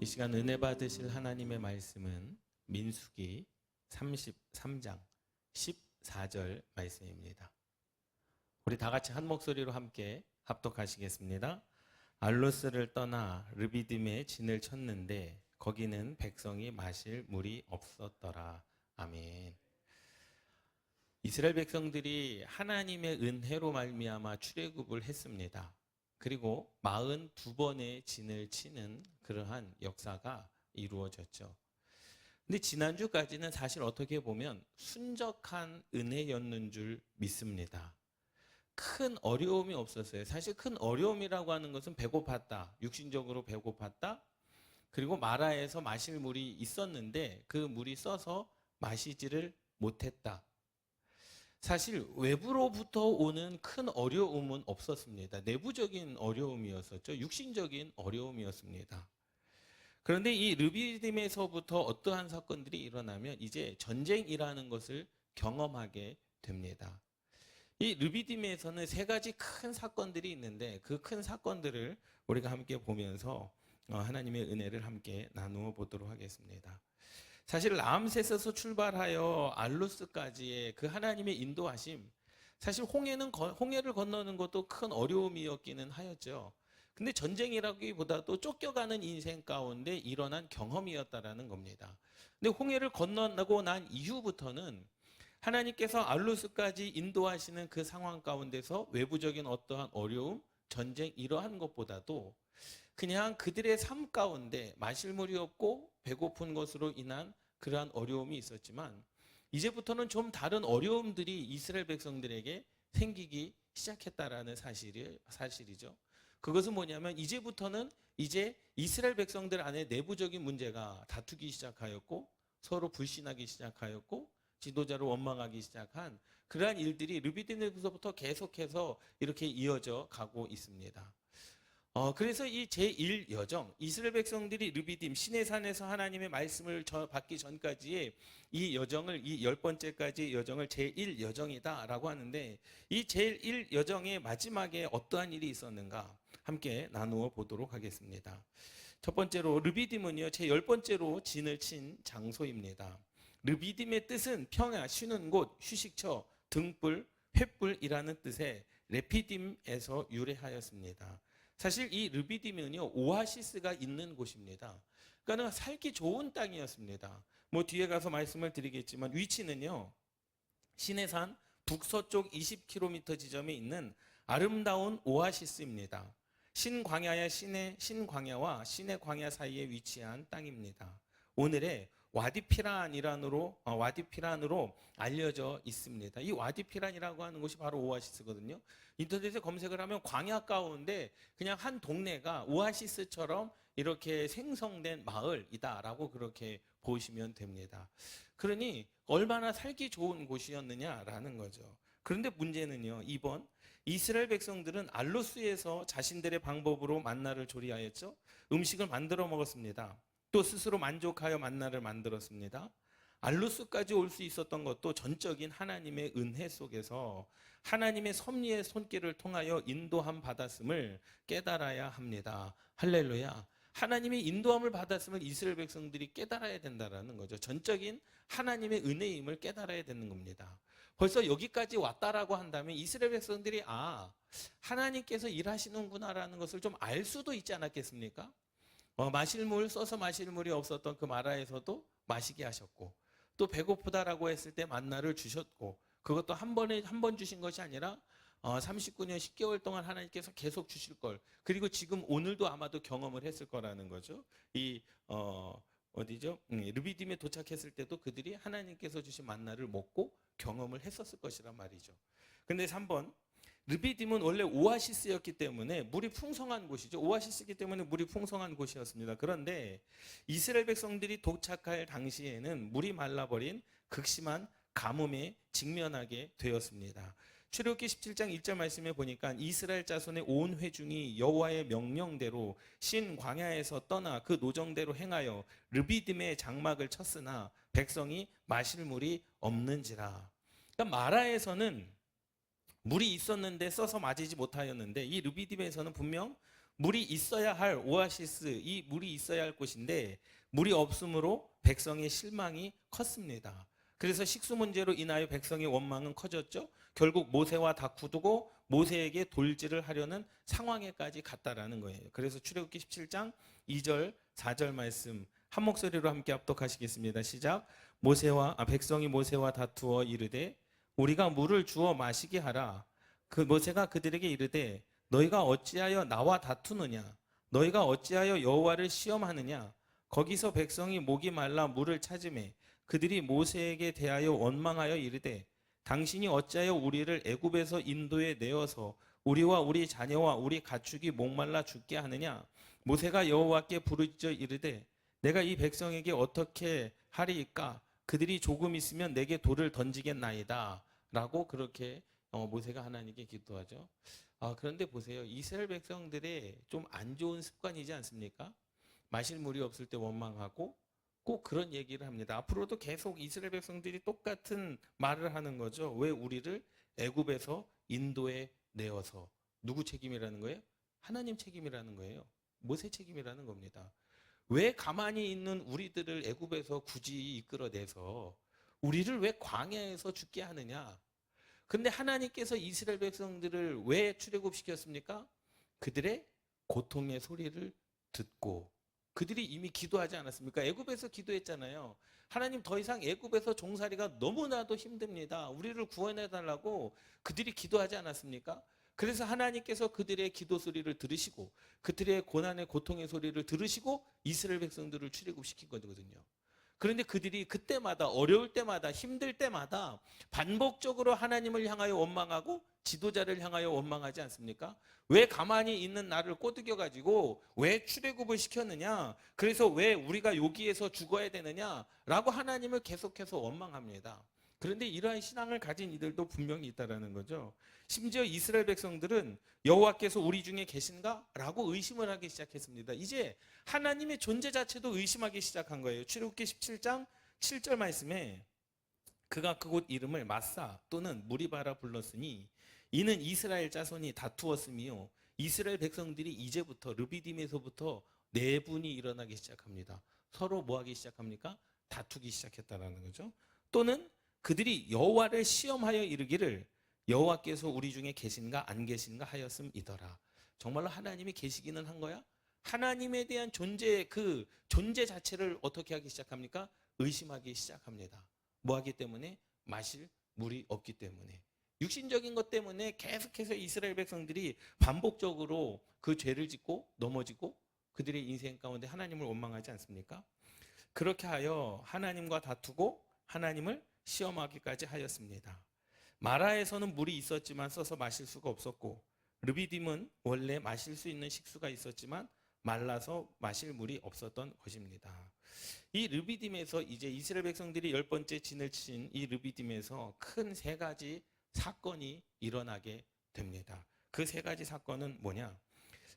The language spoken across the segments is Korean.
시간 은혜 받으실 하나님의 말씀은 민수기 33장 14절 말씀입니다. 우리 다 같이 한 목소리로 함께 합독하시겠습니다. 알로스를 떠나 르비딤에 진을 쳤는데 거기는 백성이 마실 물이 없었더라. 아멘. 이스라엘 백성들이 하나님의 은혜로 말미암아 출애굽을 했습니다. 그리고 42번의 진을 치는 그러한 역사가 이루어졌죠. 근데 지난주까지는 사실 어떻게 보면 순적한 은혜였는 줄 믿습니다. 큰 어려움이 없었어요. 사실 큰 어려움이라고 하는 것은 배고팠다. 육신적으로 배고팠다. 그리고 마라에서 마실 물이 있었는데 그 물이 써서 마시지를 못했다. 사실 외부로부터 오는 큰 어려움은 없었습니다. 내부적인 어려움이었었죠. 육신적인 어려움이었습니다. 그런데 이 르비딤에서부터 어떠한 사건들이 일어나면 이제 전쟁이라는 것을 경험하게 됩니다. 이 르비딤에서는 세 가지 큰 사건들이 있는데 그 큰 사건들을 우리가 함께 보면서 하나님의 은혜를 함께 나누어 보도록 하겠습니다. 사실 라암셋에서 출발하여 알루스까지의 그 하나님의 인도하심, 사실 홍해를 건너는 것도 큰 어려움이었기는 하였죠. 근데 전쟁이라기보다도 쫓겨가는 인생 가운데 일어난 경험이었다라는 겁니다. 근데 홍해를 건너고 난 이후부터는 하나님께서 알루스까지 인도하시는 그 상황 가운데서 외부적인 어떠한 어려움, 전쟁 이러한 것보다도 그냥 그들의 삶 가운데 마실 물이 없고 배고픈 것으로 인한 그러한 어려움이 있었지만 이제부터는 좀 다른 어려움들이 이스라엘 백성들에게 생기기 시작했다라는 사실이죠. 그것은 뭐냐면 이제부터는 이제 이스라엘 백성들 안에 내부적인 문제가 다투기 시작하였고 서로 불신하기 시작하였고 지도자를 원망하기 시작한 그러한 일들이 르비딤에서부터 계속해서 이렇게 이어져 가고 있습니다. 그래서 이 제1여정, 이스라엘 백성들이 르비딤, 시내산에서 하나님의 말씀을 받기 전까지의 이 여정을, 이 10번째까지 여정을 제1여정이다 라고 하는데 이 제1여정의 마지막에 어떠한 일이 있었는가 함께 나누어 보도록 하겠습니다. 첫 번째로 르비딤은요, 제10번째로 진을 친 장소입니다. 르비딤의 뜻은 평야, 쉬는 곳, 휴식처, 등불, 횃불이라는 뜻의 레피딤에서 유래하였습니다. 사실 이 르비딤은요, 오아시스가 있는 곳입니다. 그러니까 살기 좋은 땅이었습니다. 뭐 뒤에 가서 말씀을 드리겠지만 위치는요, 시내산 북서쪽 20km 지점에 있는 아름다운 오아시스입니다. 신광야와 시내 광야 사이에 위치한 땅입니다. 오늘의 와디피란으로 알려져 있습니다. 이 와디피란이라고 하는 곳이 바로 오아시스거든요. 인터넷에 검색을 하면 광야 가운데 그냥 한 동네가 오아시스처럼 이렇게 생성된 마을이다라고 그렇게 보시면 됩니다. 그러니 얼마나 살기 좋은 곳이었느냐라는 거죠. 그런데 문제는요, 이번 이스라엘 백성들은 알로스에서 자신들의 방법으로 만나를 조리하였죠. 음식을 만들어 먹었습니다. 또 스스로 만족하여 만나를 만들었습니다. 알루스까지 올 수 있었던 것도 전적인 하나님의 은혜 속에서 하나님의 섭리의 손길을 통하여 인도함 받았음을 깨달아야 합니다. 할렐루야. 하나님의 인도함을 받았음을 이스라엘 백성들이 깨달아야 된다는 거죠. 전적인 하나님의 은혜임을 깨달아야 되는 겁니다. 벌써 여기까지 왔다라고 한다면 이스라엘 백성들이 하나님께서 일하시는구나라는 것을 좀 알 수도 있지 않았겠습니까? 써서 마실 물이 없었던 그 마라에서도 마시게 하셨고, 또 배고프다라고 했을 때 만나를 주셨고, 그것도 한 번 주신 것이 아니라 39년 10개월 동안 하나님께서 계속 주실 걸, 그리고 지금 오늘도 아마도 경험을 했을 거라는 거죠. 르비딤에 도착했을 때도 그들이 하나님께서 주신 만나를 먹고 경험을 했었을 것이란 말이죠. 근데 3번, 르비딤은 원래 오아시스였기 때문에 물이 풍성한 곳이죠. 오아시스이기 때문에 물이 풍성한 곳이었습니다. 그런데 이스라엘 백성들이 도착할 당시에는 물이 말라버린 극심한 가뭄에 직면하게 되었습니다. 출애굽기 17장 1절 말씀에 보니까 이스라엘 자손의 온 회중이 여호와의 명령대로 신 광야에서 떠나 그 노정대로 행하여 르비딤의 장막을 쳤으나 백성이 마실 물이 없는지라. 그러니까 마라에서는 물이 있었는데 써서 마시지 못하였는데 이 르비딤에서는 분명 물이 있어야 할 오아시스, 이 물이 있어야 할 곳인데 물이 없으므로 백성의 실망이 컸습니다. 그래서 식수 문제로 인하여 백성의 원망은 커졌죠. 결국 모세와 다투고 모세에게 돌질을 하려는 상황에까지 갔다라는 거예요. 그래서 출애굽기 17장 2절 4절 말씀 한 목소리로 함께 합독하시겠습니다. 시작. 백성이 모세와 다투어 이르되 우리가 물을 주어 마시게 하라. 그 모세가 그들에게 이르되 너희가 어찌하여 나와 다투느냐? 너희가 어찌하여 여호와를 시험하느냐? 거기서 백성이 목이 말라 물을 찾으매 그들이 모세에게 대하여 원망하여 이르되 당신이 어찌하여 우리를 애굽에서 인도에 내어서 우리와 우리 자녀와 우리 가축이 목말라 죽게 하느냐? 모세가 여호와께 부르짖어 이르되 내가 이 백성에게 어떻게 하리이까? 그들이 조금 있으면 내게 돌을 던지겠나이다. 라고 그렇게 모세가 하나님께 기도하죠. 그런데 보세요. 이스라엘 백성들의 좀 안 좋은 습관이지 않습니까? 마실 물이 없을 때 원망하고 꼭 그런 얘기를 합니다. 앞으로도 계속 이스라엘 백성들이 똑같은 말을 하는 거죠. 왜 우리를 애굽에서 인도에 내어서. 누구 책임이라는 거예요? 하나님 책임이라는 거예요. 모세 책임이라는 겁니다. 왜 가만히 있는 우리들을 애굽에서 굳이 이끌어내서 우리를 왜 광야에서 죽게 하느냐? 근데 하나님께서 이스라엘 백성들을 왜 출애굽시켰습니까? 그들의 고통의 소리를 듣고 그들이 이미 기도하지 않았습니까? 애굽에서 기도했잖아요. 하나님 더 이상 애굽에서 종살이가 너무나도 힘듭니다. 우리를 구원해 달라고 그들이 기도하지 않았습니까? 그래서 하나님께서 그들의 기도 소리를 들으시고 그들의 고난의 고통의 소리를 들으시고 이스라엘 백성들을 출애굽시킨 거거든요. 그런데 그들이 그때마다 어려울 때마다 힘들 때마다 반복적으로 하나님을 향하여 원망하고 지도자를 향하여 원망하지 않습니까? 왜 가만히 있는 나를 꼬드겨 가지고 왜 출애굽을 시켰느냐? 그래서 왜 우리가 여기에서 죽어야 되느냐라고 하나님을 계속해서 원망합니다. 그런데 이러한 신앙을 가진 이들도 분명히 있다라는 거죠. 심지어 이스라엘 백성들은 여호와께서 우리 중에 계신가? 라고 의심을 하기 시작했습니다. 이제 하나님의 존재 자체도 의심하기 시작한 거예요. 출애굽기 17장 7절 말씀에 그가 그곳 이름을 마사 또는 무리바라 불렀으니 이는 이스라엘 자손이 다투었으며 이스라엘 백성들이 이제부터 르비딤에서부터 내분이 일어나기 시작합니다. 서로 뭐 하기 시작합니까? 다투기 시작했다라는 거죠. 또는 그들이 여호와를 시험하여 이르기를 여호와께서 우리 중에 계신가 안 계신가 하였음이더라. 정말로 하나님이 계시기는 한 거야? 하나님에 대한 그 존재 자체를 어떻게 하기 시작합니까? 의심하기 시작합니다. 뭐 하기 때문에? 마실 물이 없기 때문에. 육신적인 것 때문에 계속해서 이스라엘 백성들이 반복적으로 그 죄를 짓고 넘어지고 그들의 인생 가운데 하나님을 원망하지 않습니까? 그렇게 하여 하나님과 다투고 하나님을 시험하기까지 하였습니다. 마라에서는 물이 있었지만 써서 마실 수가 없었고 르비딤은 원래 마실 수 있는 식수가 있었지만 말라서 마실 물이 없었던 것입니다. 이 르비딤에서 이제 이스라엘 백성들이 10번째 진을 친 이 르비딤에서 큰 세 가지 사건이 일어나게 됩니다. 그 세 가지 사건은 뭐냐?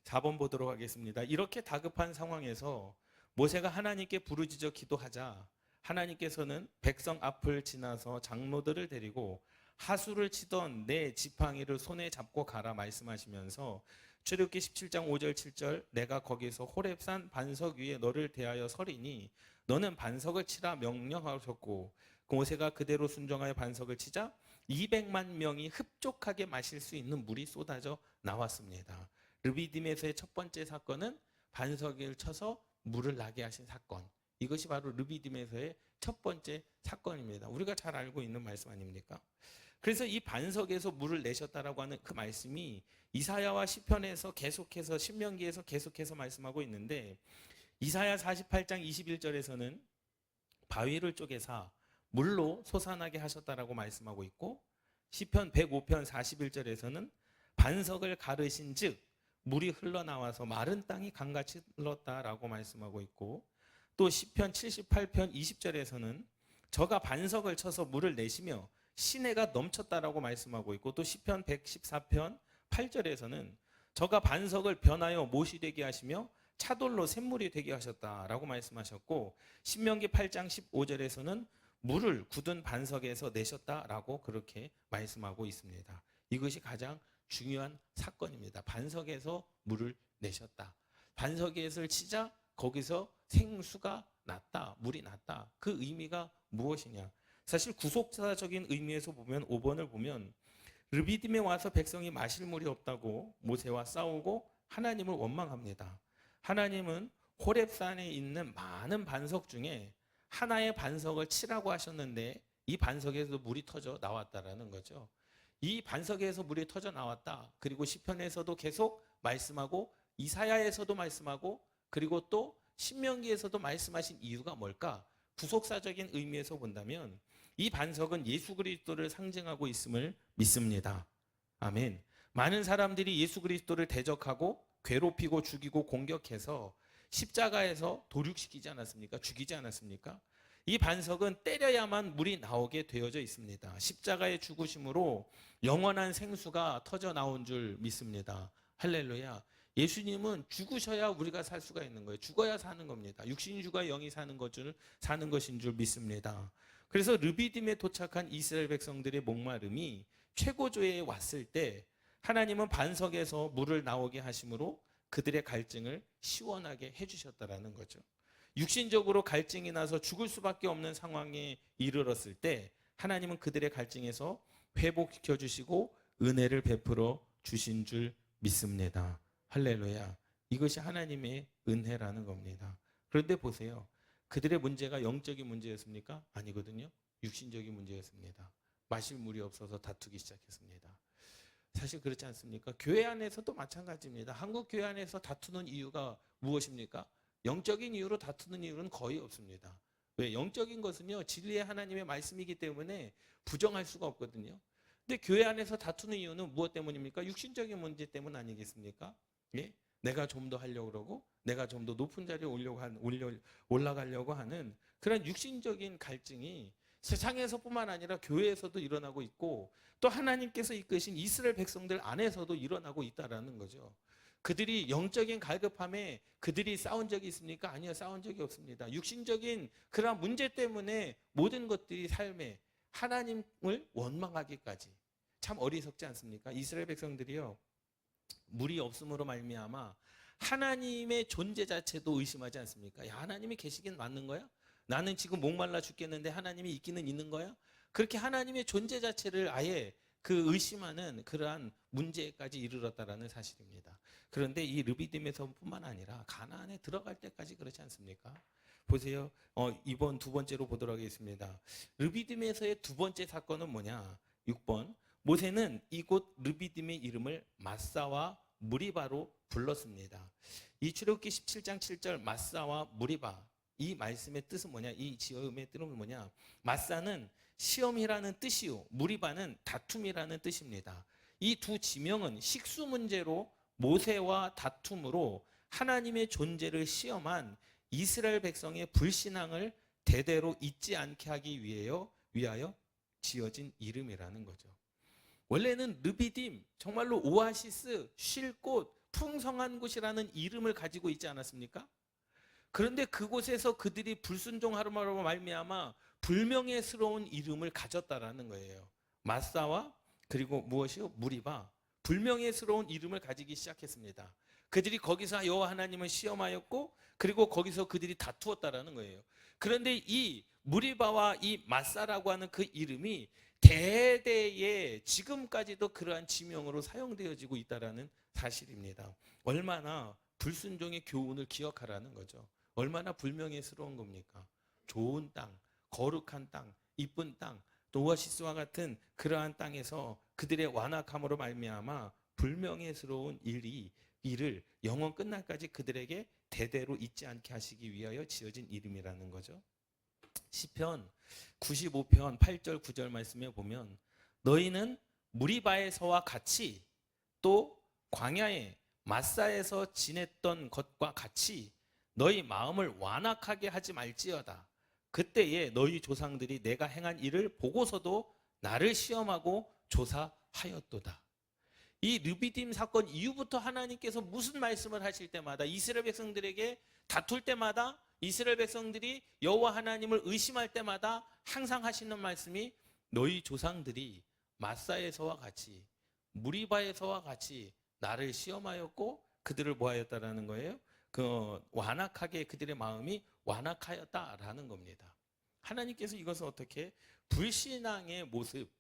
4번 보도록 하겠습니다. 이렇게 다급한 상황에서 모세가 하나님께 부르짖어 기도하자 하나님께서는 백성 앞을 지나서 장로들을 데리고 하수를 치던 내 지팡이를 손에 잡고 가라 말씀하시면서 출애굽기 17장 5절 7절 내가 거기서 호렙산 반석 위에 너를 대하여 서리니 너는 반석을 치라 명령하셨고 모세가 그대로 순종하여 반석을 치자 200만 명이 흡족하게 마실 수 있는 물이 쏟아져 나왔습니다. 르비딤에서의 첫 번째 사건은 반석을 쳐서 물을 나게 하신 사건. 이것이 바로 르비딤에서의 첫 번째 사건입니다. 우리가 잘 알고 있는 말씀 아닙니까? 그래서 이 반석에서 물을 내셨다라고 하는 그 말씀이 이사야와 시편에서 계속해서 신명기에서 계속해서 말씀하고 있는데 이사야 48장 21절에서는 바위를 쪼개사 물로 솟아나게 하셨다라고 말씀하고 있고 시편 105편 41절에서는 반석을 가르신 즉 물이 흘러나와서 마른 땅이 강같이 흘렀다라고 말씀하고 있고 또 시편 78편 20절에서는 저가 반석을 쳐서 물을 내시며 시내가 넘쳤다라고 말씀하고 있고 또 시편 114편 8절에서는 저가 반석을 변하여 못이 되게 하시며 차돌로 샘물이 되게 하셨다라고 말씀하셨고 신명기 8장 15절에서는 물을 굳은 반석에서 내셨다라고 그렇게 말씀하고 있습니다. 이것이 가장 중요한 사건입니다. 반석에서 물을 내셨다. 반석에서 치자 거기서 생수가 났다. 물이 났다. 그 의미가 무엇이냐? 사실 구속사적인 의미에서 보면 5번을 보면 르비딤에 와서 백성이 마실 물이 없다고 모세와 싸우고 하나님을 원망합니다. 하나님은 호렙산에 있는 많은 반석 중에 하나의 반석을 치라고 하셨는데 이 반석에서 물이 터져 나왔다라는 거죠. 이 반석에서 물이 터져 나왔다. 그리고 시편에서도 계속 말씀하고 이사야에서도 말씀하고 그리고 또 신명기에서도 말씀하신 이유가 뭘까? 구속사적인 의미에서 본다면 이 반석은 예수 그리스도를 상징하고 있음을 믿습니다. 아멘. 많은 사람들이 예수 그리스도를 대적하고 괴롭히고 죽이고 공격해서 십자가에서 도륙시키지 않았습니까? 죽이지 않았습니까? 이 반석은 때려야만 물이 나오게 되어져 있습니다. 십자가의 죽으심으로 영원한 생수가 터져 나온 줄 믿습니다. 할렐루야. 예수님은 죽으셔야 우리가 살 수가 있는 거예요. 죽어야 사는 겁니다. 육신이 죽어야 영이 사는 것인 줄 믿습니다. 그래서 르비딤에 도착한 이스라엘 백성들의 목마름이 최고조에 왔을 때 하나님은 반석에서 물을 나오게 하심으로 그들의 갈증을 시원하게 해주셨다라는 거죠. 육신적으로 갈증이 나서 죽을 수밖에 없는 상황에 이르렀을 때 하나님은 그들의 갈증에서 회복시켜 주시고 은혜를 베풀어 주신 줄 믿습니다. 할렐루야. 이것이 하나님의 은혜라는 겁니다. 그런데 보세요. 그들의 문제가 영적인 문제였습니까? 아니거든요. 육신적인 문제였습니다. 마실 물이 없어서 다투기 시작했습니다. 사실 그렇지 않습니까? 교회 안에서도 마찬가지입니다. 한국 교회 안에서 다투는 이유가 무엇입니까? 영적인 이유로 다투는 이유는 거의 없습니다. 왜? 영적인 것은요, 진리의 하나님의 말씀이기 때문에 부정할 수가 없거든요. 근데 교회 안에서 다투는 이유는 무엇 때문입니까? 육신적인 문제 때문 아니겠습니까? 예? 내가 좀 더 하려고 그러고 내가 좀 더 높은 자리에 올라가려고 하는 그런 육신적인 갈증이 세상에서뿐만 아니라 교회에서도 일어나고 있고 또 하나님께서 이끄신 이스라엘 백성들 안에서도 일어나고 있다라는 거죠. 그들이 영적인 갈급함에 그들이 싸운 적이 있습니까? 아니요, 싸운 적이 없습니다. 육신적인 그런 문제 때문에 모든 것들이 삶에 하나님을 원망하기까지 참 어리석지 않습니까? 이스라엘 백성들이요, 물이 없음으로 말미암아 하나님의 존재 자체도 의심하지 않습니까? 야, 하나님이 계시긴 맞는 거야? 나는 지금 목말라 죽겠는데 하나님이 있기는 있는 거야? 그렇게 하나님의 존재 자체를 아예 그 의심하는 그러한 문제까지 이르렀다라는 사실입니다. 그런데 이 르비딤에서뿐만 아니라 가나안에 들어갈 때까지 그렇지 않습니까? 보세요. 이번 두 번째로 보도록 하겠습니다. 르비딤에서의 두 번째 사건은 뭐냐? 6번. 모세는 이곳 르비딤의 이름을 마사와 무리바로 불렀습니다. 이 출애굽기 17장 7절 마사와 무리바, 이 말씀의 뜻은 뭐냐? 이 지음의 뜻은 뭐냐? 마사는 시험이라는 뜻이요, 무리바는 다툼이라는 뜻입니다. 이 두 지명은 식수 문제로 모세와 다툼으로 하나님의 존재를 시험한 이스라엘 백성의 불신앙을 대대로 잊지 않게 하기 위하여 지어진 이름이라는 거죠. 원래는 르비딤, 정말로 오아시스, 쉴 곳, 풍성한 곳이라는 이름을 가지고 있지 않았습니까? 그런데 그곳에서 그들이 불순종하므로 말미암아 불명예스러운 이름을 가졌다라는 거예요. 마사와 그리고 무엇이요? 무리바, 불명예스러운 이름을 가지기 시작했습니다. 그들이 거기서 여호와 하나님을 시험하였고 그리고 거기서 그들이 다투었다라는 거예요. 그런데 이 무리바와 이 마사라고 하는 그 이름이 대대에 지금까지도 그러한 지명으로 사용되어지고 있다는 사실입니다. 얼마나 불순종의 교훈을 기억하라는 거죠. 얼마나 불명예스러운 겁니까? 좋은 땅, 거룩한 땅, 이쁜 땅, 오아시스와 같은 그러한 땅에서 그들의 완악함으로 말미암아 불명예스러운 일을 영원 끝날까지 그들에게 대대로 잊지 않게 하시기 위하여 지어진 이름이라는 거죠. 시편 95편 8절 9절 말씀에 보면 너희는 무리바에서와 같이 또 광야에 마사에서 지냈던 것과 같이 너희 마음을 완악하게 하지 말지어다. 그때에 너희 조상들이 내가 행한 일을 보고서도 나를 시험하고 조사하였도다. 이 르비딤 사건 이후부터 하나님께서 무슨 말씀을 하실 때마다 이스라엘 백성들에게 다툴 때마다 이스라엘 백성들이 여호와 하나님을 의심할 때마다 항상 하시는 말씀이 너희 조상들이 마사에서와 같이 무리바에서와 같이 나를 시험하였고 그들을 뭐하였다라는 거예요? 그 완악하게 그들의 마음이 완악하였다라는 겁니다. 하나님께서 이것을 어떻게 불신앙의 모습,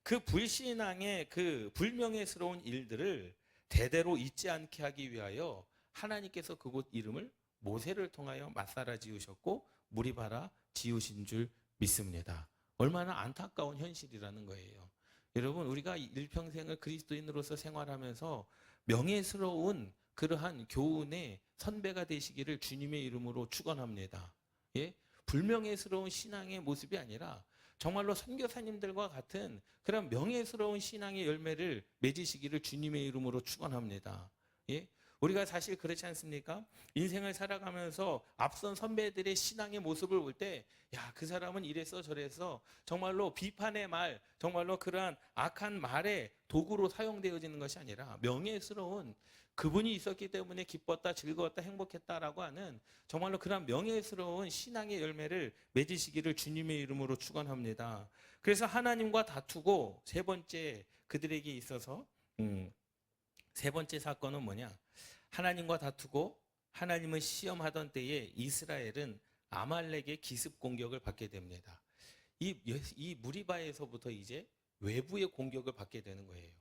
그 불신앙의 그 불명예스러운 일들을 대대로 잊지 않게 하기 위하여 하나님께서 그곳 이름을 모세를 통하여 마사라 지으셨고 무리바라 지으신 줄 믿습니다. 얼마나 안타까운 현실이라는 거예요. 여러분, 우리가 일평생을 그리스도인으로서 생활하면서 명예스러운 그러한 교훈의 선배가 되시기를 주님의 이름으로 축원합니다. 예? 불명예스러운 신앙의 모습이 아니라 정말로 선교사님들과 같은 그런 명예스러운 신앙의 열매를 맺으시기를 주님의 이름으로 축원합니다. 예? 우리가 사실 그렇지 않습니까? 인생을 살아가면서 앞선 선배들의 신앙의 모습을 볼 때, 야, 그 사람은 이래서 저래서 정말로 비판의 말, 정말로 그러한 악한 말의 도구로 사용되어지는 것이 아니라 명예스러운 그분이 있었기 때문에 기뻤다, 즐거웠다, 행복했다라고 하는 정말로 그런 명예스러운 신앙의 열매를 맺으시기를 주님의 이름으로 축원합니다. 그래서 하나님과 다투고 세 번째 그들에게 있어서 세 번째 사건은 뭐냐? 하나님과 다투고 하나님을 시험하던 때에 이스라엘은 아말렉의 기습 공격을 받게 됩니다. 이 무리바에서부터 이제 외부의 공격을 받게 되는 거예요.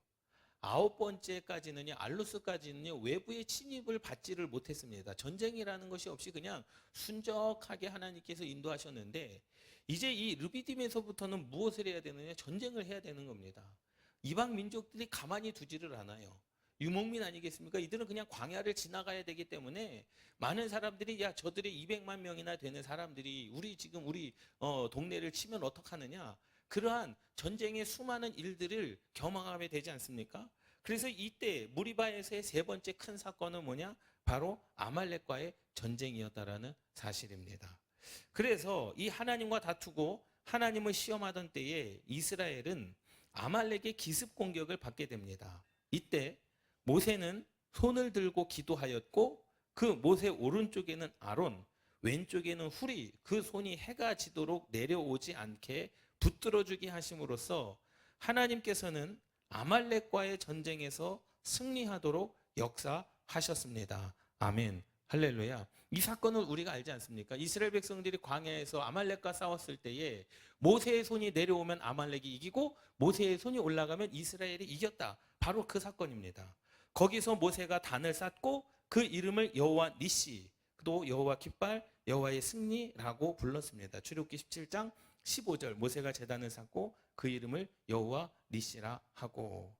아홉 번째까지는요, 알루스까지는요, 외부의 침입을 받지를 못했습니다. 전쟁이라는 것이 없이 그냥 순적하게 하나님께서 인도하셨는데, 이제 이 르비딤에서부터는 무엇을 해야 되느냐? 전쟁을 해야 되는 겁니다. 이방 민족들이 가만히 두지를 않아요. 유목민 아니겠습니까? 이들은 그냥 광야를 지나가야 되기 때문에 많은 사람들이, 야, 저들의 200만 명이나 되는 사람들이 우리 동네를 치면 어떡하느냐? 그러한 전쟁의 수많은 일들을 경험하게 되지 않습니까? 그래서 이때 무리바에서의 세 번째 큰 사건은 뭐냐? 바로 아말렉과의 전쟁이었다라는 사실입니다. 그래서 이 하나님과 다투고 하나님을 시험하던 때에 이스라엘은 아말렉의 기습 공격을 받게 됩니다. 이때 모세는 손을 들고 기도하였고 그 모세 오른쪽에는 아론, 왼쪽에는 훌이, 그 손이 해가 지도록 내려오지 않게 붙들어주게 하심으로써 하나님께서는 아말렉과의 전쟁에서 승리하도록 역사하셨습니다. 아멘. 할렐루야. 이 사건을 우리가 알지 않습니까? 이스라엘 백성들이 광야에서 아말렉과 싸웠을 때에 모세의 손이 내려오면 아말렉이 이기고 모세의 손이 올라가면 이스라엘이 이겼다. 바로 그 사건입니다. 거기서 모세가 단을 쌓고 그 이름을 여호와 니시, 또 여호와 깃발, 여호와의 승리라고 불렀습니다. 출애굽기 17장 15절, 모세가 제단을 쌓고 그 이름을 여호와 니시라 하고.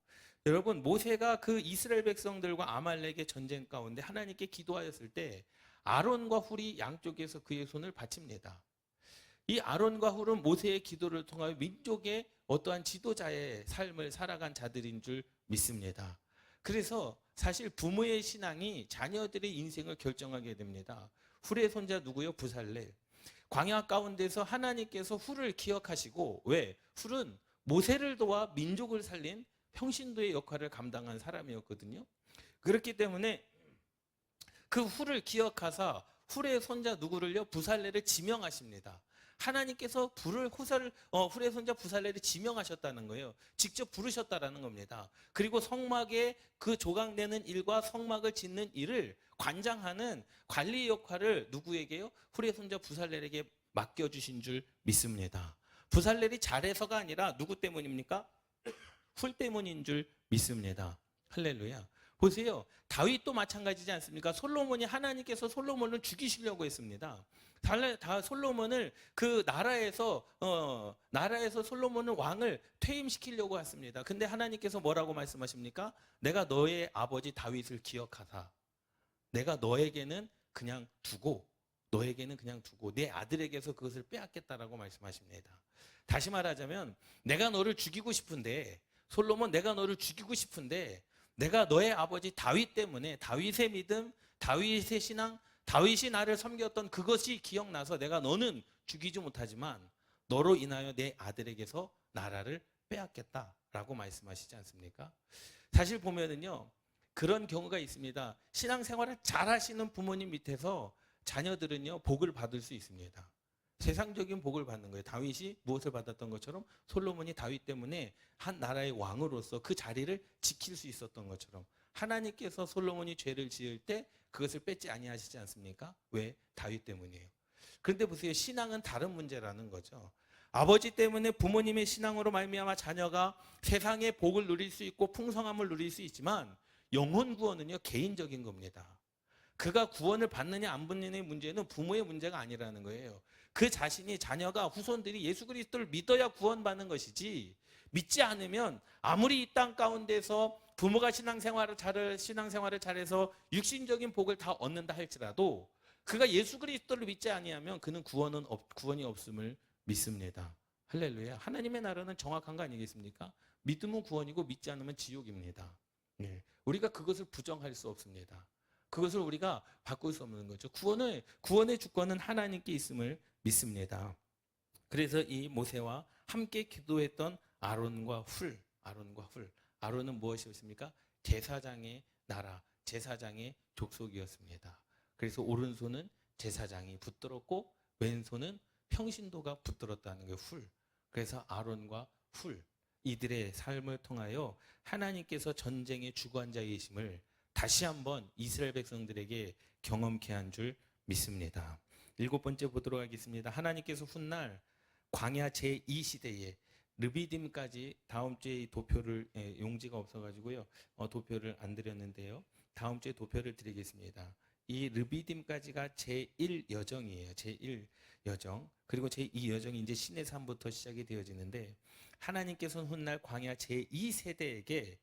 여러분, 모세가 그 이스라엘 백성들과 아말렉의 전쟁 가운데 하나님께 기도하였을 때 아론과 훌이 양쪽에서 그의 손을 받칩니다. 이 아론과 훌은 모세의 기도를 통하여 민족의 어떠한 지도자의 삶을 살아간 자들인 줄 믿습니다. 그래서 사실 부모의 신앙이 자녀들의 인생을 결정하게 됩니다. 훌의 손자 누구요? 부살렐. 광야 가운데서 하나님께서 훌을 기억하시고, 왜? 훌은 모세를 도와 민족을 살린 평신도의 역할을 감당한 사람이었거든요. 그렇기 때문에 그 훌을 기억하사 훌의 손자 누구를요? 부살렐을 지명하십니다. 하나님께서 훌의 손자 부살렐을 지명하셨다는 거예요. 직접 부르셨다라는 겁니다. 그리고 성막에 그 조각내는 일과 성막을 짓는 일을 관장하는 관리 역할을 누구에게요? 훌의 손자 부살렐에게 맡겨주신 줄 믿습니다. 부살렐이 잘해서가 아니라 누구 때문입니까? 훌 때문인 줄 믿습니다. 할렐루야. 보세요. 다윗도 마찬가지지 않습니까? 솔로몬이 하나님께서 솔로몬을 죽이시려고 했습니다. 솔로몬을 그 나라에서 솔로몬을 왕을 퇴임시키려고 했습니다. 근데 하나님께서 뭐라고 말씀하십니까? 내가 너의 아버지 다윗을 기억하사 내가 너에게는 그냥 두고 내 아들에게서 그것을 빼앗겠다라고 말씀하십니다. 다시 말하자면 내가 너를 죽이고 싶은데, 솔로몬, 내가 너를 죽이고 싶은데 내가 너의 아버지 다윗 때문에 다윗의 믿음, 다윗의 신앙, 다윗이 나를 섬겼던 그것이 기억나서 내가 너는 죽이지 못하지만 너로 인하여 내 아들에게서 나라를 빼앗겠다라고 말씀하시지 않습니까? 사실 보면은요, 그런 경우가 있습니다. 신앙생활을 잘 하시는 부모님 밑에서 자녀들은요, 복을 받을 수 있습니다. 세상적인 복을 받는 거예요. 다윗이 무엇을 받았던 것처럼 솔로몬이 다윗 때문에 한 나라의 왕으로서 그 자리를 지킬 수 있었던 것처럼 하나님께서 솔로몬이 죄를 지을 때 그것을 뺏지 아니하시지 않습니까? 왜? 다윗 때문이에요. 그런데 보세요. 신앙은 다른 문제라는 거죠. 아버지 때문에 부모님의 신앙으로 말미암아 자녀가 세상의 복을 누릴 수 있고 풍성함을 누릴 수 있지만 영혼 구원은요, 개인적인 겁니다. 그가 구원을 받느냐 안 받느냐의 문제는 부모의 문제가 아니라는 거예요. 그 자신이, 자녀가, 후손들이 예수 그리스도를 믿어야 구원받는 것이지, 믿지 않으면 아무리 이 땅 가운데서 부모가 신앙생활을 잘해서 육신적인 복을 다 얻는다 할지라도 그가 예수 그리스도를 믿지 아니하면 그는 구원이 없음을 믿습니다. 할렐루야. 하나님의 나라는 정확한 거 아니겠습니까? 믿으면 구원이고 믿지 않으면 지옥입니다. 네. 우리가 그것을 부정할 수 없습니다. 그것을 우리가 바꿀 수 없는 거죠. 구원의 주권은 하나님께 있음을 믿습니다. 그래서 이 모세와 함께 기도했던 아론과 훌. 아론은 무엇이었습니까? 제사장의 나라, 제사장의 족속이었습니다. 그래서 오른손은 제사장이 붙들었고 왼손은 평신도가 붙들었다는 게 훌. 그래서 아론과 훌, 이들의 삶을 통하여 하나님께서 전쟁의 주관자이심을 다시 한번 이스라엘 백성들에게 경험케 한 줄 믿습니다. 7번째 보도록 하겠습니다. 하나님께서 훗날 광야 제2시대에 르비딤까지, 다음 주에 도표를, 용지가 없어가지고요, 도표를 안 드렸는데요, 다음 주에 도표를 드리겠습니다. 이 르비딤까지가 제1여정이에요. 제1여정. 그리고 제2여정이 이제 신의 산부터 시작이 되어지는데, 하나님께서는 훗날 광야 제2세대에게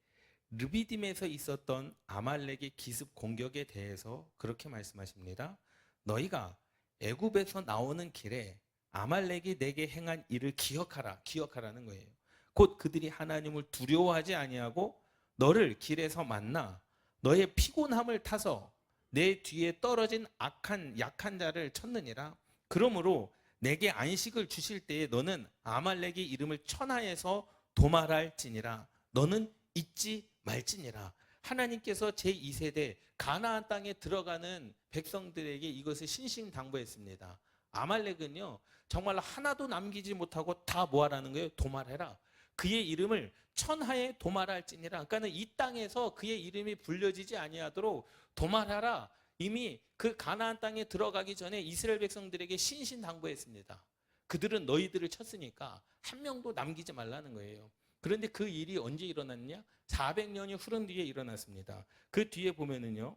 르비딤에서 있었던 아말렉의 기습 공격에 대해서 그렇게 말씀하십니다. 너희가 애굽에서 나오는 길에 아말렉이 내게 행한 일을 기억하라는 거예요. 곧 그들이 하나님을 두려워하지 아니하고 너를 길에서 만나 너의 피곤함을 타서 내 뒤에 떨어진 약한 자를 쳤느니라. 그러므로 내게 안식을 주실 때에 너는 아말렉의 이름을 천하에서 도말할지니라. 너는 잊지 말지니라. 하나님께서 제2세대 가나안 땅에 들어가는 백성들에게 이것을 신신당부했습니다. 아말렉은요, 정말 하나도 남기지 못하고 다 뭐하라는 거예요? 도말해라. 그의 이름을 천하에 도말할지니라. 그러니까 이 땅에서 그의 이름이 불려지지 아니하도록 도말하라. 이미 그 가나안 땅에 들어가기 전에 이스라엘 백성들에게 신신당부했습니다. 그들은 너희들을 쳤으니까 한 명도 남기지 말라는 거예요. 그런데 그 일이 언제 일어났냐? 400년이 흐른 뒤에 일어났습니다. 그 뒤에 보면은요,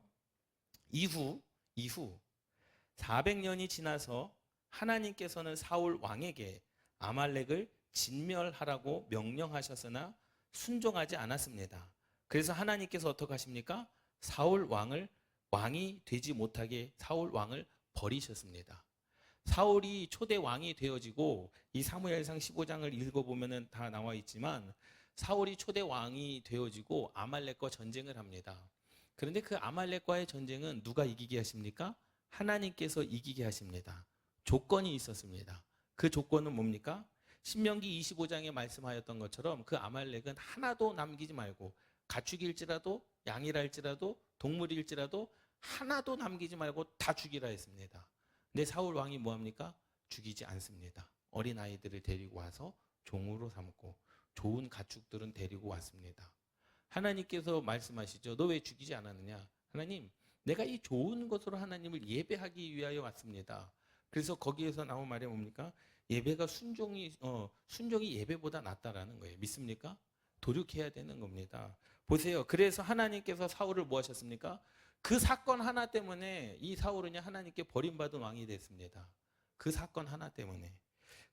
이후 400년이 지나서 하나님께서는 사울 왕에게 아말렉을 진멸하라고 명령하셨으나 순종하지 않았습니다. 그래서 하나님께서 어떻게 하십니까? 사울 왕이 되지 못하게 사울 왕을 버리셨습니다. 사울이 초대 왕이 되어지고, 이 사무엘상 15장을 읽어보면 다 나와 있지만, 사울이 초대 왕이 되어지고 아말렉과 전쟁을 합니다. 그런데 그 아말렉과의 전쟁은 누가 이기게 하십니까? 하나님께서 이기게 하십니다. 조건이 있었습니다. 그 조건은 뭡니까? 신명기 25장에 말씀하였던 것처럼 그 아말렉은 하나도 남기지 말고, 가축일지라도 양이랄지라도 동물일지라도 하나도 남기지 말고 다 죽이라 했습니다. 근데 사울 왕이 뭐합니까? 죽이지 않습니다. 어린 아이들을 데리고 와서 종으로 삼고 좋은 가축들은 데리고 왔습니다. 하나님께서 말씀하시죠. 너 왜 죽이지 않았느냐? 하나님, 내가 이 좋은 것으로 하나님을 예배하기 위하여 왔습니다. 그래서 거기에서 나온 말이 뭡니까? 예배가 순종이 예배보다 낫다라는 거예요. 믿습니까? 도륙해야 되는 겁니다. 보세요. 그래서 하나님께서 사울을 뭐 하셨습니까? 그 사건 하나 때문에 이 사울은 하나님께 버림받은 왕이 됐습니다. 그 사건 하나 때문에.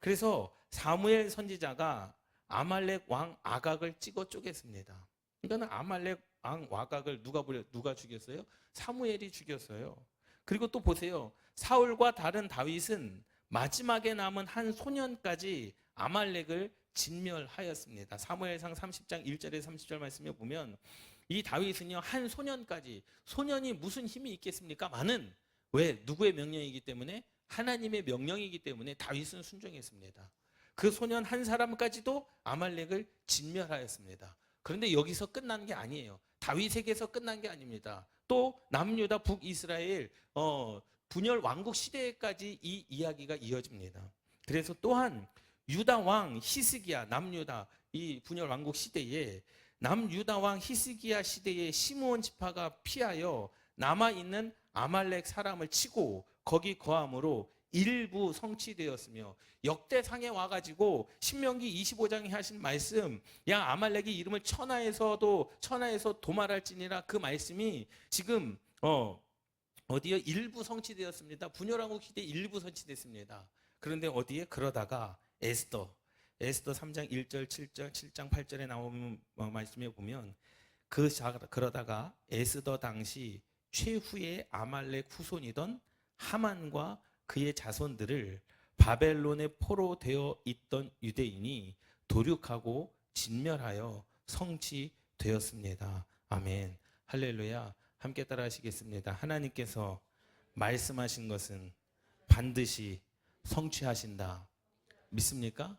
그래서 사무엘 선지자가 아말렉 왕 아각을 찍어 쪼갰습니다. 그러니까 아말렉 왕 아각을 누가 죽였어요? 사무엘이 죽였어요. 그리고 또 보세요. 사울과 다른 다윗은 마지막에 남은 한 소년까지 아말렉을 진멸하였습니다. 사무엘상 30장 1절에 30절 말씀에 보면 이 다윗은요, 한 소년까지, 소년이 무슨 힘이 있겠습니까? 많은, 왜? 누구의 명령이기 때문에? 하나님의 명령이기 때문에 다윗은 순종했습니다. 그 소년 한 사람까지도 아말렉을 진멸하였습니다. 그런데 여기서 끝난 게 아니에요. 다윗에게서 끝난 게 아닙니다. 또 남유다 북이스라엘 분열 왕국 시대까지 이 이야기가 이어집니다. 그래서 또한 유다 왕 히스기야, 남유다 이 분열 왕국 시대에 남유다 왕 히스기야 시대에 시므온 지파가 피하여 남아있는 아말렉 사람을 치고 거기 거함으로 일부 성취되었으며, 역대상에 와가지고 신명기 25장에 하신 말씀, 야 아말렉의 이름을 천하에서 도말할지니라, 그 말씀이 지금 어디에 일부 성취되었습니다. 분열왕국 시대 일부 성취됐습니다. 그런데 어디에? 그러다가 에스더 3장 1절 7절 7장 8절에 나오는 말씀에 보면 그러다가 에스더 당시 최후의 아말렉 후손이던 하만과 그의 자손들을 바벨론에 포로되어 있던 유대인이 도륙하고 진멸하여 성취되었습니다. 아멘. 할렐루야. 함께 따라 하시겠습니다. 하나님께서 말씀하신 것은 반드시 성취하신다. 믿습니까?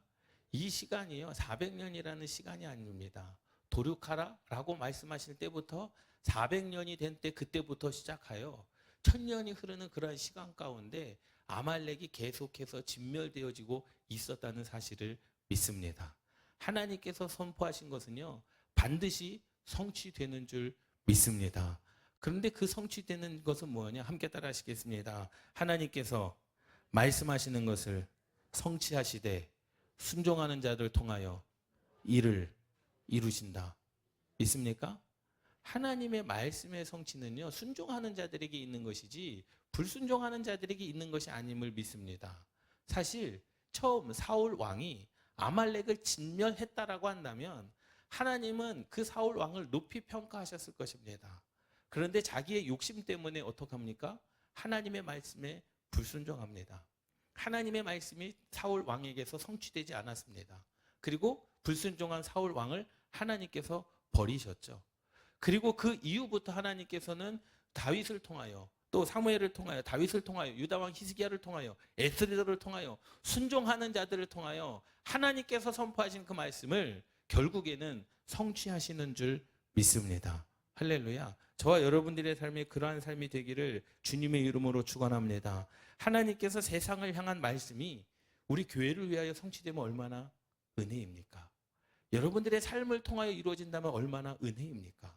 이 시간이요, 400년이라는 시간이 아닙니다. 도륙하라 라고 말씀하실 때부터 400년이 된 때, 그때부터 시작하여 1000년이 흐르는 그러한 시간 가운데 아말렉이 계속해서 진멸되어지고 있었다는 사실을 믿습니다. 하나님께서 선포하신 것은요, 반드시 성취되는 줄 믿습니다. 그런데 그 성취되는 것은 뭐냐? 함께 따라 하시겠습니다. 하나님께서 말씀하시는 것을 성취하시되 순종하는 자들 통하여 일을 이루신다. 믿습니까? 하나님의 말씀의 성취는요, 순종하는 자들에게 있는 것이지 불순종하는 자들에게 있는 것이 아님을 믿습니다. 사실 처음 사울 왕이 아말렉을 진멸했다라고 한다면 하나님은 그 사울 왕을 높이 평가하셨을 것입니다. 그런데 자기의 욕심 때문에 어떻게 합니까? 하나님의 말씀에 불순종합니다. 하나님의 말씀이 사울 왕에게서 성취되지 않았습니다. 그리고 불순종한 사울 왕을 하나님께서 버리셨죠. 그리고 그 이후부터 하나님께서는 다윗을 통하여, 또 사무엘을 통하여, 다윗을 통하여, 유다 왕 히스기야를 통하여, 에스더를 통하여, 순종하는 자들을 통하여 하나님께서 선포하신 그 말씀을 결국에는 성취하시는 줄 믿습니다. 할렐루야. 저와 여러분들의 삶이 그러한 삶이 되기를 주님의 이름으로 축원합니다. 하나님께서 세상을 향한 말씀이 우리 교회를 위하여 성취되면 얼마나 은혜입니까? 여러분들의 삶을 통하여 이루어진다면 얼마나 은혜입니까?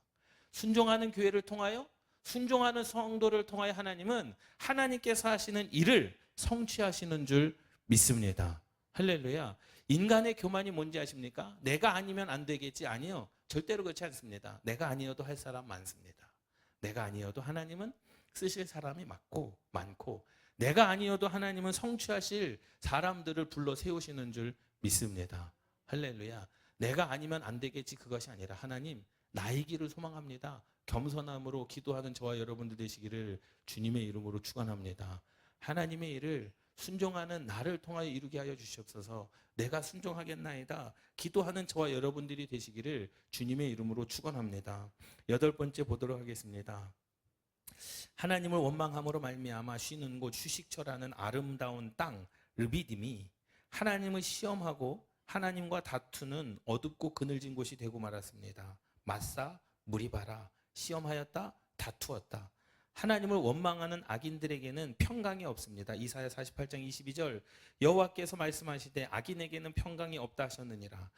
순종하는 교회를 통하여, 순종하는 성도를 통하여 하나님은 하나님께서 하시는 일을 성취하시는 줄 믿습니다. 할렐루야. 인간의 교만이 뭔지 아십니까? 내가 아니면 안 되겠지. 아니요, 절대로 그렇지 않습니다. 내가 아니어도 할 사람 많습니다. 내가 아니어도 하나님은 쓰실 사람이 많고, 내가 아니어도 하나님은 성취하실 사람들을 불러 세우시는 줄 믿습니다. 할렐루야. 내가 아니면 안 되겠지, 그것이 아니라 하나님, 나이기를 소망합니다. 겸손함으로 기도하는 저와 여러분들 되시기를 주님의 이름으로 축원합니다. 하나님의 일을 순종하는 나를 통하여 이루게 하여 주시옵소서. 내가 순종하겠나이다 기도하는 저와 여러분들이 되시기를 주님의 이름으로 축원합니다. 8번째 보도록 하겠습니다. 하나님을 원망함으로 말미암아 쉬는 곳 휴식처라는 아름다운 땅 르비딤이 하나님을 시험하고 하나님과 다투는 어둡고 그늘진 곳이 되고 말았습니다. 마사, 무리바라, 시험하였다, 다투었다. 하나님을 원망하는 악인들에게는 평강이 없습니다. 이사야 48장 22절 여호와께서 말씀하시되 악인에게는 평강이 없다 하셨느니라.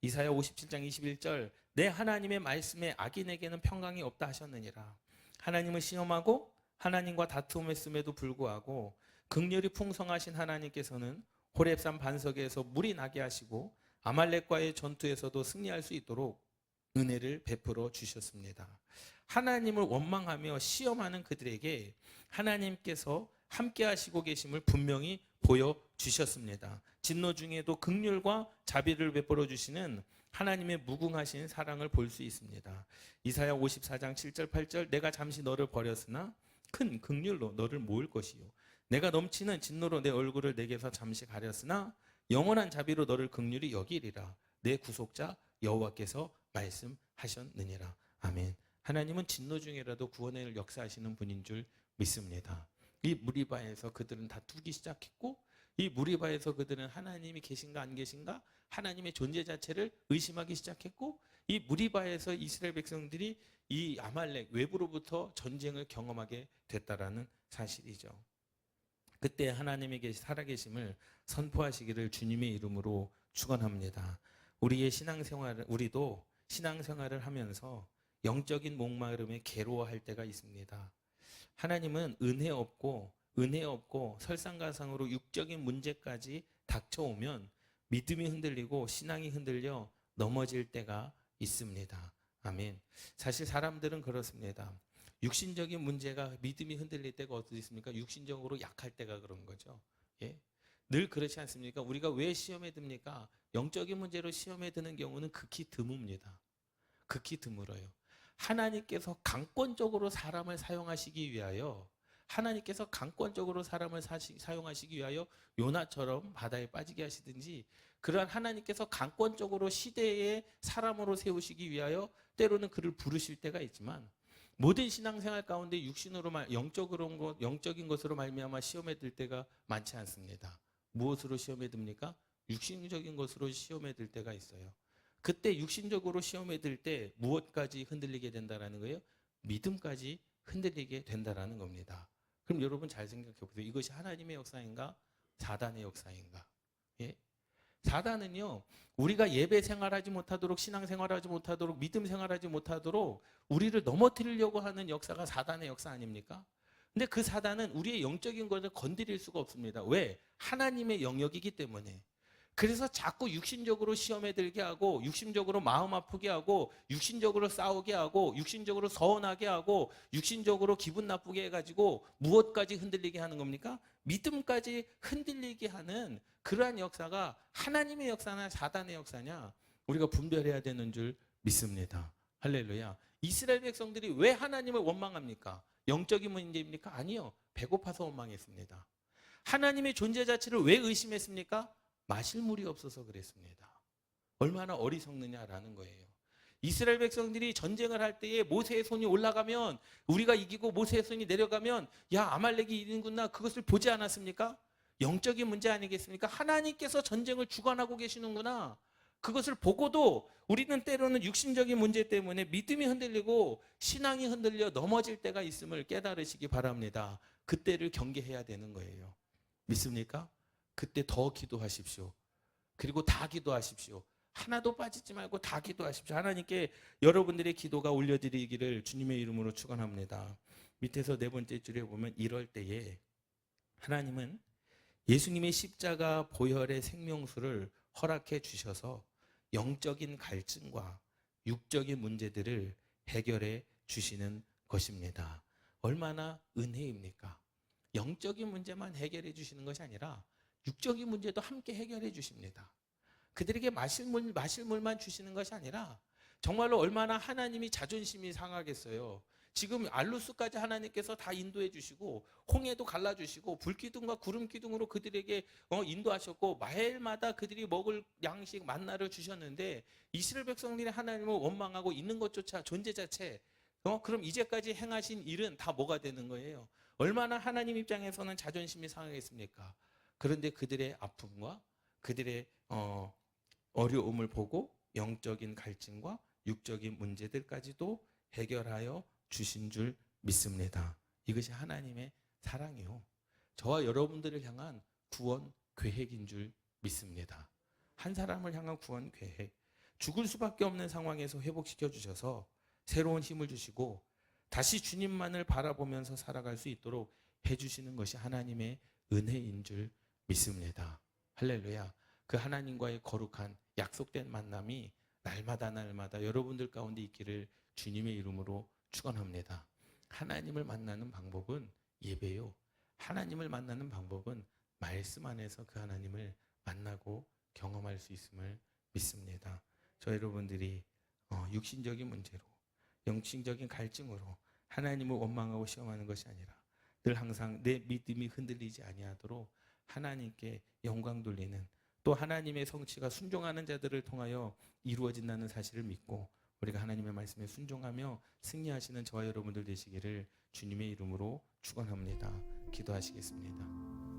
이사야 57장 21절 내 하나님의 말씀에 악인에게는 평강이 없다 하셨느니라. 하나님을 시험하고 하나님과 다툼했음에도 불구하고 긍휼이 풍성하신 하나님께서는 호렙산 반석에서 물이 나게 하시고 아말렉과의 전투에서도 승리할 수 있도록 은혜를 베풀어 주셨습니다. 하나님을 원망하며 시험하는 그들에게 하나님께서 함께 하시고 계심을 분명히 보여주셨습니다. 진노 중에도 긍휼과 자비를 베풀어 주시는 하나님의 무궁하신 사랑을 볼 수 있습니다. 이사야 54장 7절 8절 내가 잠시 너를 버렸으나 큰 긍휼로 너를 모을 것이요 내가 넘치는 진노로 내 얼굴을 내게서 잠시 가렸으나 영원한 자비로 너를 긍휼히 여기리라. 내 구속자 여호와께서 말씀하셨느니라. 아멘. 하나님은 진노 중에라도 구원의 역사하시는 분인 줄 믿습니다. 이 무리바에서 그들은 다투기 시작했고 이 무리바에서 그들은 하나님이 계신가 안 계신가 하나님의 존재 자체를 의심하기 시작했고 이 무리바에서 이스라엘 백성들이 이 아말렉 외부로부터 전쟁을 경험하게 됐다라는 사실이죠. 그때 하나님에게 살아계심을 선포하시기를 주님의 이름으로 축원합니다. 우리의 신앙생활 우리도 신앙생활을 하면서 영적인 목마름에 괴로워할 때가 있습니다. 하나님은 은혜 없고 설상가상으로 육적인 문제까지 닥쳐오면 믿음이 흔들리고 신앙이 흔들려 넘어질 때가 있습니다. 아멘. 사실 사람들은 그렇습니다. 육신적인 문제가 믿음이 흔들릴 때가 어디 있습니까? 육신적으로 약할 때가 그런 거죠. 예? 늘 그렇지 않습니까? 우리가 왜 시험에 듭니까? 영적인 문제로 시험에 드는 경우는 극히 드뭅니다. 극히 드물어요. 하나님께서 강권적으로 사람을 사용하시기 위하여 사용하시기 위하여 요나처럼 바다에 빠지게 하시든지 그러한 하나님께서 강권적으로 시대에 사람으로 세우시기 위하여 때로는 그를 부르실 때가 있지만 모든 신앙생활 가운데 영적인 것으로 말미암아 시험에 들 때가 많지 않습니다. 무엇으로 시험에 듭니까? 육신적인 것으로 시험에 들 때가 있어요. 그때 육신적으로 시험에 들 때 무엇까지 흔들리게 된다라는 거예요? 믿음까지 흔들리게 된다라는 겁니다. 그럼 여러분 잘 생각해 보세요. 이것이 하나님의 역사인가? 사단의 역사인가? 예? 사단은요, 우리가 예배 생활하지 못하도록, 신앙 생활하지 못하도록, 믿음 생활하지 못하도록 우리를 넘어뜨리려고 하는 역사가 사단의 역사 아닙니까? 근데 그 사단은 우리의 영적인 것을 건드릴 수가 없습니다. 왜? 하나님의 영역이기 때문에. 그래서 자꾸 육신적으로 시험에 들게 하고, 육신적으로 마음 아프게 하고, 육신적으로 싸우게 하고, 육신적으로 서운하게 하고, 육신적으로 기분 나쁘게 해가지고 무엇까지 흔들리게 하는 겁니까? 믿음까지 흔들리게 하는 그러한 역사가 하나님의 역사나 사단의 역사냐? 우리가 분별해야 되는 줄 믿습니다. 할렐루야. 이스라엘 백성들이 왜 하나님을 원망합니까? 영적인 문제입니까? 아니요. 배고파서 원망했습니다. 하나님의 존재 자체를 왜 의심했습니까? 마실 물이 없어서 그랬습니다. 얼마나 어리석느냐라는 거예요. 이스라엘 백성들이 전쟁을 할 때에 모세의 손이 올라가면 우리가 이기고 모세의 손이 내려가면 야 아말렉이 이기는구나 그것을 보지 않았습니까? 영적인 문제 아니겠습니까? 하나님께서 전쟁을 주관하고 계시는구나. 그것을 보고도 우리는 때로는 육신적인 문제 때문에 믿음이 흔들리고 신앙이 흔들려 넘어질 때가 있음을 깨달으시기 바랍니다. 그때를 경계해야 되는 거예요. 믿습니까? 그때 더 기도하십시오. 그리고 다 기도하십시오. 하나도 빠지지 말고 다 기도하십시오. 하나님께 여러분들의 기도가 올려드리기를 주님의 이름으로 축원합니다. 밑에서 네 번째 줄에 보면 이럴 때에 하나님은 예수님의 십자가 보혈의 생명수를 허락해 주셔서 영적인 갈증과 육적인 문제들을 해결해 주시는 것입니다. 얼마나 은혜입니까? 영적인 문제만 해결해 주시는 것이 아니라 육적인 문제도 함께 해결해 주십니다. 그들에게 마실 물만 주시는 것이 아니라 정말로 얼마나 하나님이 자존심이 상하겠어요. 지금 알루스까지 하나님께서 다 인도해 주시고 홍해도 갈라주시고 불기둥과 구름기둥으로 그들에게 인도하셨고 매일마다 그들이 먹을 양식 만나를 주셨는데 이스라엘 백성들이 하나님을 원망하고 있는 것조차 존재 자체 그럼 이제까지 행하신 일은 다 뭐가 되는 거예요? 얼마나 하나님 입장에서는 자존심이 상하겠습니까? 그런데 그들의 아픔과 그들의 어려움을 보고 영적인 갈증과 육적인 문제들까지도 해결하여 주신 줄 믿습니다. 이것이 하나님의 사랑이요. 저와 여러분들을 향한 구원 계획인 줄 믿습니다. 한 사람을 향한 구원 계획. 죽을 수밖에 없는 상황에서 회복시켜 주셔서 새로운 힘을 주시고 다시 주님만을 바라보면서 살아갈 수 있도록 해주시는 것이 하나님의 은혜인 줄 믿습니다. 할렐루야. 그 하나님과의 거룩한 약속된 만남이 날마다 여러분들 가운데 있기를 주님의 이름으로 축원합니다. 하나님을 만나는 방법은 예배요. 하나님을 만나는 방법은 말씀 안에서 그 하나님을 만나고 경험할 수 있음을 믿습니다. 저 여러분들이 육신적인 문제로 영적인 갈증으로 하나님을 원망하고 시험하는 것이 아니라 늘 항상 내 믿음이 흔들리지 아니하도록 하나님께 영광 돌리는 또 하나님의 성취가 순종하는 자들을 통하여 이루어진다는 사실을 믿고 우리가 하나님의 말씀에 순종하며 승리하시는 저와 여러분들 되시기를 주님의 이름으로 축원합니다. 기도하시겠습니다.